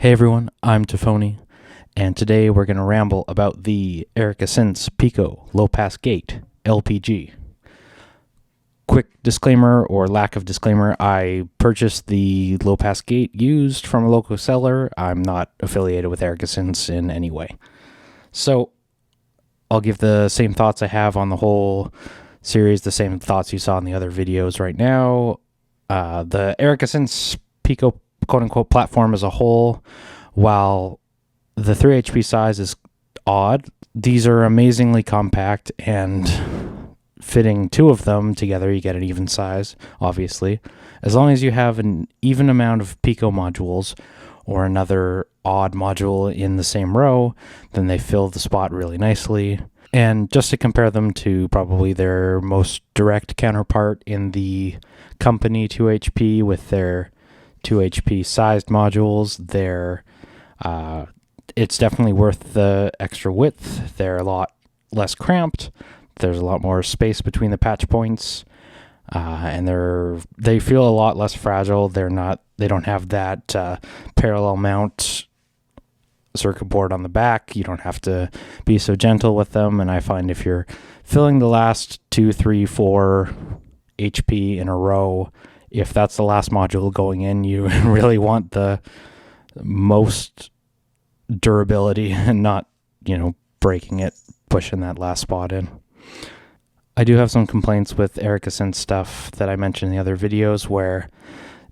Hey everyone, I'm Tafony, and today we're going to ramble about the Synths Pico Low Pass Gate LPG. Quick disclaimer or lack of disclaimer, I purchased the low pass gate used from a local seller. I'm not affiliated with Synths in any way. So I'll give the same thoughts I have on the whole series, the same thoughts you saw in the other videos right now. The Synths Pico quote-unquote platform as a whole, while the 3 HP size is odd, these are amazingly compact, and fitting two of them together, you get an even size, obviously. As long as you have an even amount of Pico modules or another odd module in the same row, then they fill the spot really nicely. And just to compare them to probably their most direct counterpart in the company 2 HP with their 2 HP sized modules, it's definitely worth the extra width. They're a lot less cramped. There's a lot more space between the patch points, and they feel a lot less fragile. They don't have that parallel mount circuit board on the back. You don't have to be so gentle with them. And I find if you're filling the last 2, 3, 4 HP in a row, if that's the last module going in, you really want the most durability and not, breaking it, pushing that last spot in. I do have some complaints with Synth stuff that I mentioned in the other videos where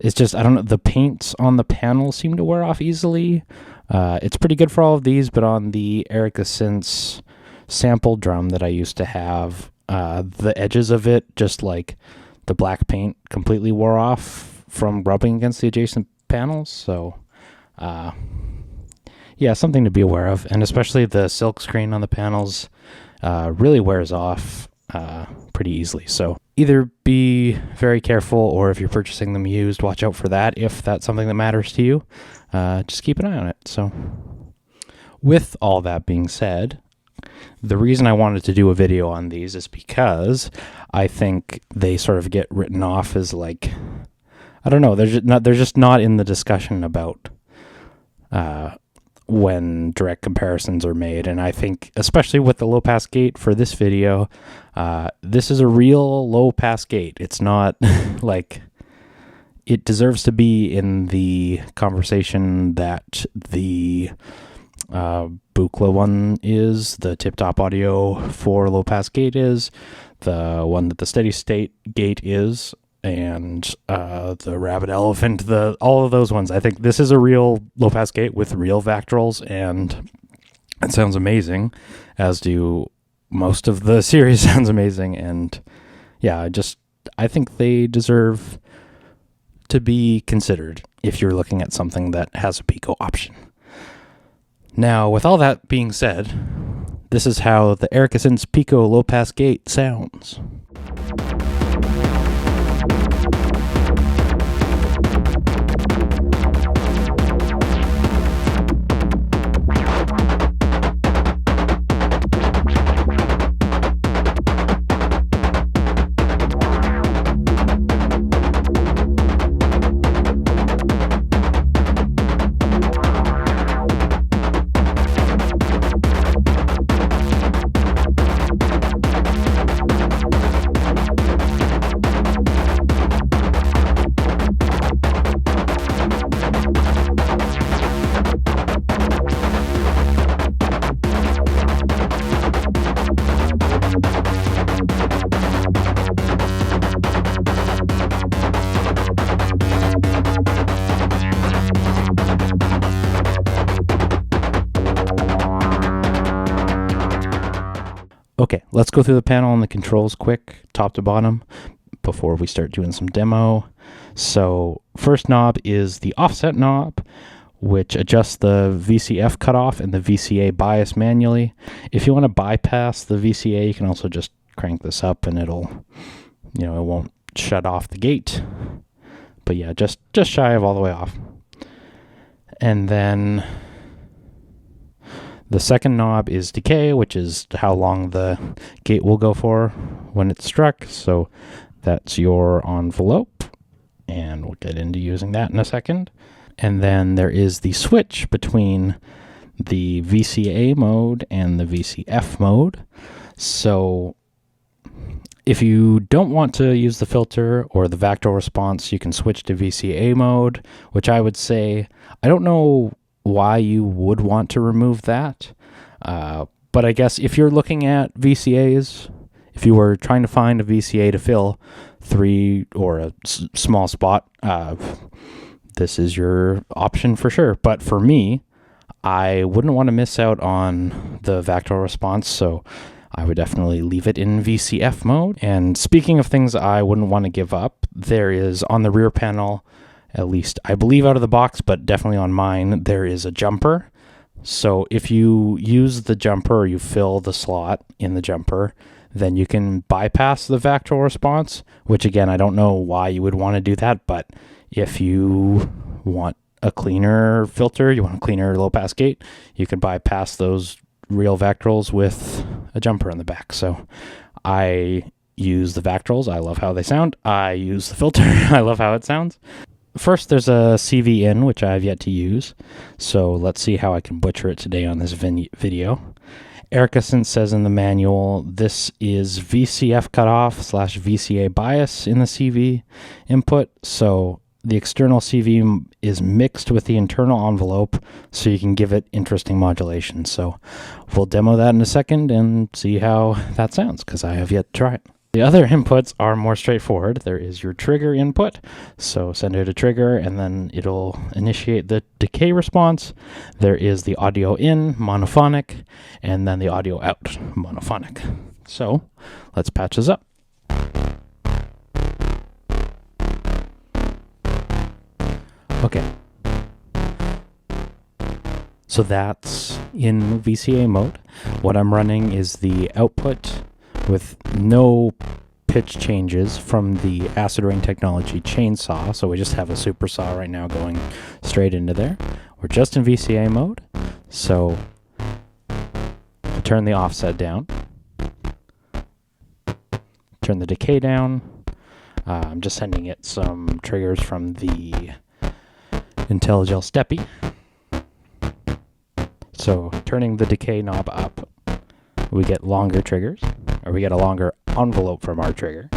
it's just, I don't know, the paints on the panel seem to wear off easily. It's pretty good for all of these, but on the Synths sample drum that I used to have, the edges of it, just like the black paint, completely wore off from rubbing against the adjacent panels. So, yeah, something to be aware of. And especially the silk screen on the panels really wears off pretty easily. So either be very careful, or if you're purchasing them used, watch out for that. If that's something that matters to you, just keep an eye on it. So with all that being said, the reason I wanted to do a video on these is because I think they sort of get written off as like, I don't know, they're just not in the discussion about when direct comparisons are made. And I think, especially with the low pass gate for this video, this is a real low pass gate. It's not like, it deserves to be in the conversation that the Buchla one is, the tip-top audio for low pass gate is, the one that the steady state gate is, and the rabbit elephant, all of those ones. I think this is a real low pass gate with real Vactrols, and it sounds amazing, as do most of the series sounds amazing. And yeah, I think they deserve to be considered if you're looking at something that has a Pico option. Now, with all that being said, this is how the Synths Pico low pass gate sounds. Okay, let's go through the panel and the controls quick, top to bottom, before we start doing some demo. So first knob is the offset knob, which adjusts the VCF cutoff and the VCA bias manually. If you want to bypass the VCA, you can also just crank this up and it'll, it won't shut off the gate. But yeah, just shy of all the way off. And then the second knob is decay, which is how long the gate will go for when it's struck. So that's your envelope, and we'll get into using that in a second. And then there is the switch between the VCA mode and the VCF mode. So if you don't want to use the filter or the Vactal response, you can switch to VCA mode, which I would say, I don't know why you would want to remove that. But I guess if you're looking at VCAs, if you were trying to find a VCA to fill 3 or a small spot, this is your option for sure. But for me, I wouldn't want to miss out on the Vactal response, so I would definitely leave it in VCF mode. And speaking of things I wouldn't want to give up, there is on the rear panel, at least I believe out of the box, but definitely on mine, there is a jumper. So if you use the jumper or you fill the slot in the jumper, then you can bypass the Vactal response, which again, I don't know why you would want to do that, but if you want a cleaner filter, you want a cleaner low pass gate, you can bypass those real Vactals with a jumper in the back. So I use the Vactals. I love how they sound. I use the filter. I love how it sounds. First, there's a CV in, which I've yet to use. So let's see how I can butcher it today on this video. Erica Synths says in the manual, this is VCF cutoff / VCA bias in the CV input. So the external CV is mixed with the internal envelope, so you can give it interesting modulation. So we'll demo that in a second and see how that sounds, because I have yet to try it. The other inputs are more straightforward. There is your trigger input, so send it a trigger and then it'll initiate the decay response. There is the audio in, monophonic, and then the audio out, monophonic. So let's patch this up. Okay. So that's in VCA mode. What I'm running is the output with no pitch changes from the Acid Rain Technology chainsaw. So we just have a super saw right now going straight into there. We're just in VCA mode. So I'll turn the offset down. Turn the decay down. I'm just sending it some triggers from the IntelliGel Steppy. So turning the decay knob up, we get longer triggers, or we get a longer envelope from our trigger.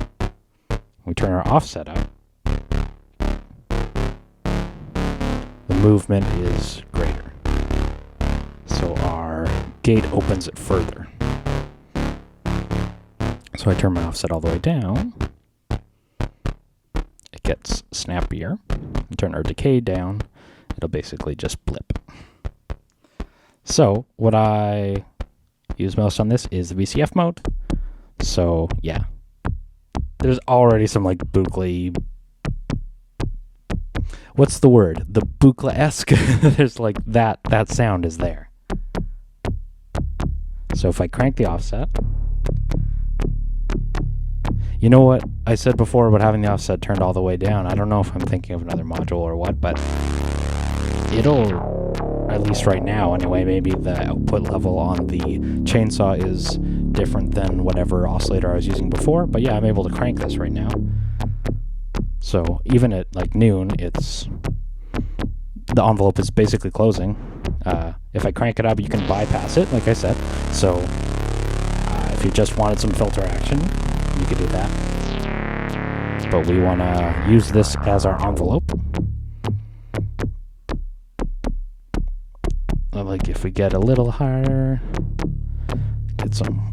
We turn our offset up. The movement is greater. So our gate opens it further. So I turn my offset all the way down. It gets snappier. Turn our decay down. It'll basically just blip. So what I use most on this is the VCF mode. So yeah, there's already some like Buchla, what's the word? The Buchla-esque. There's like that sound is there. So if I crank the offset, you know what I said before about having the offset turned all the way down? I don't know if I'm thinking of another module or what, but it'll, at least right now anyway, maybe the output level on the chainsaw is different than whatever oscillator I was using before, but yeah, I'm able to crank this right now. So even at like noon, the envelope is basically closing. If I crank it up, you can bypass it, like I said. So if you just wanted some filter action, you could do that. But we want to use this as our envelope. Like if we get a little higher, get some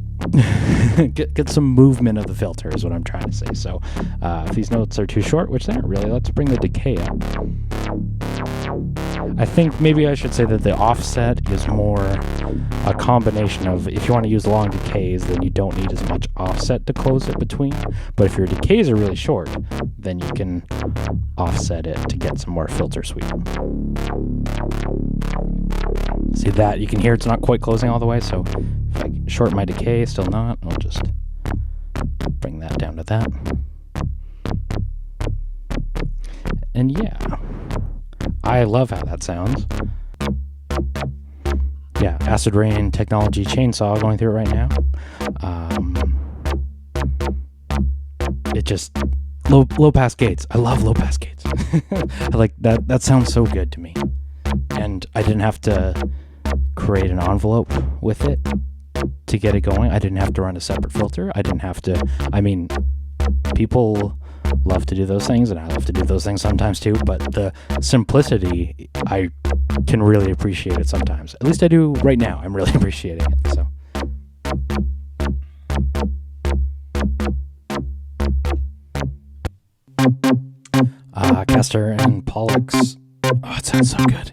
get some movement of the filter is what I'm trying to say. So if these notes are too short, which they aren't really, let's bring the decay up. I think maybe I should say that the offset is more a combination of, if you want to use long decays, then you don't need as much offset to close it between. But if your decays are really short, then you can offset it to get some more filter sweep. See that? You can hear it's not quite closing all the way, so if I shorten my decay, still not, I'll just bring that down to that. And yeah, I love how that sounds. Yeah, Acid Rain Technology chainsaw going through it right now. It just, low pass gates. I love low pass gates. I like that. That sounds so good to me. And I didn't have to create an envelope with it to get it going. I didn't have to run a separate filter. I didn't have to. I mean, people love to do those things, and I love to do those things sometimes too. But the simplicity, I can really appreciate it sometimes. At least I do right now. I'm really appreciating it. So. Castor and Pollux. Oh, it sounds so good.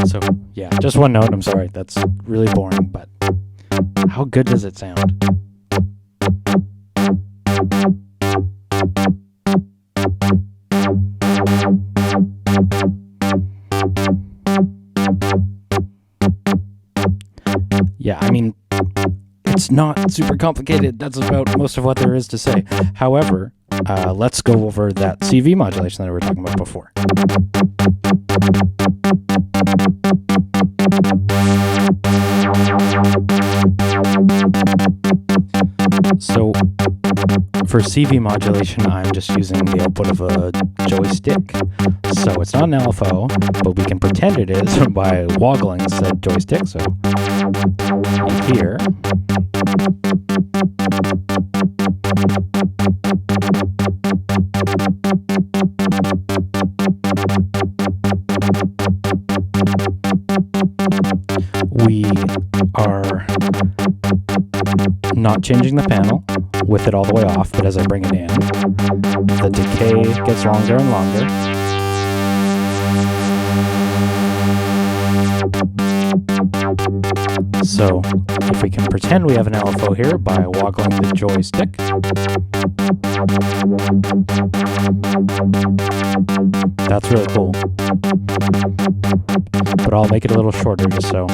So, yeah, just one note. I'm sorry. That's really boring, but how good does it sound? Yeah, I mean, it's not super complicated. That's about most of what there is to say. However, let's go over that CV modulation that we were talking about before. So for CV modulation, I'm just using the output of a joystick. So it's not an LFO, but we can pretend it is by woggling said joystick. So here, we are not changing the panel with it all the way off, but as I bring it in, the decay gets longer and longer. So if we can pretend we have an LFO here by woggling the joystick, that's really cool. But I'll make it a little shorter just so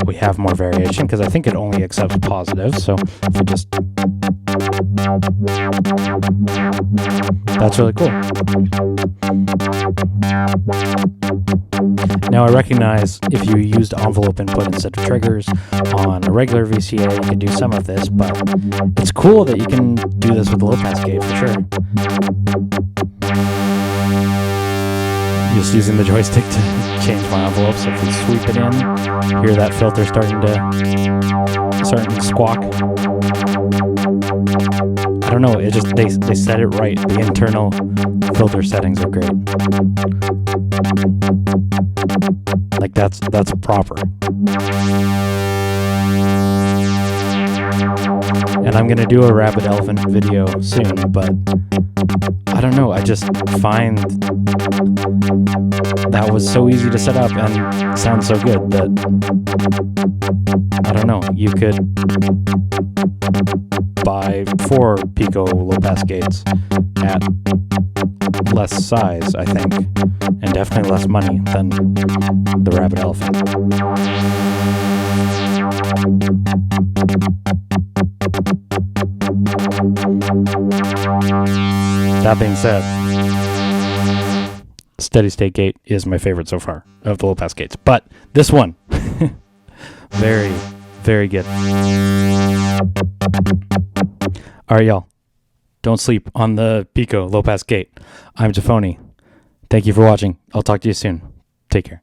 we have more variation, because I think it only accepts positive. So if we just, that's really cool. Now I recognize if you used envelope input instead of triggers on a regular VCA, you can do some of this, but it's cool that you can do this with the low pass gate for sure. Just using the joystick to change my envelope. So if we sweep it in, hear that filter starting to squawk. I don't know, it just they set it right. The internal filter settings are great. Like that's proper. And I'm gonna do a rabbit elephant video soon, but I don't know, I just find that was so easy to set up and sounds so good that I don't know, you could buy 4 Pico low pass gates at less size, I think, and definitely less money than the rabbit elephant. That being said, steady state gate is my favorite so far of the low pass gates, but this one, very, very good. All right, y'all, don't sleep on the Pico low pass gate. I'm Tafony. Thank you for watching. I'll talk to you soon. Take care.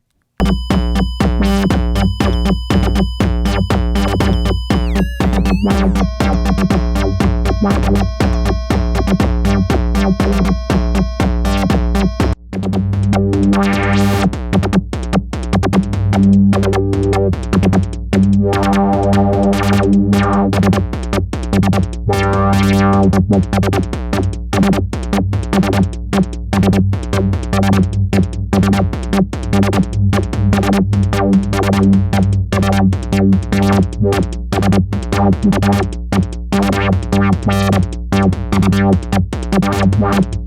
Wow.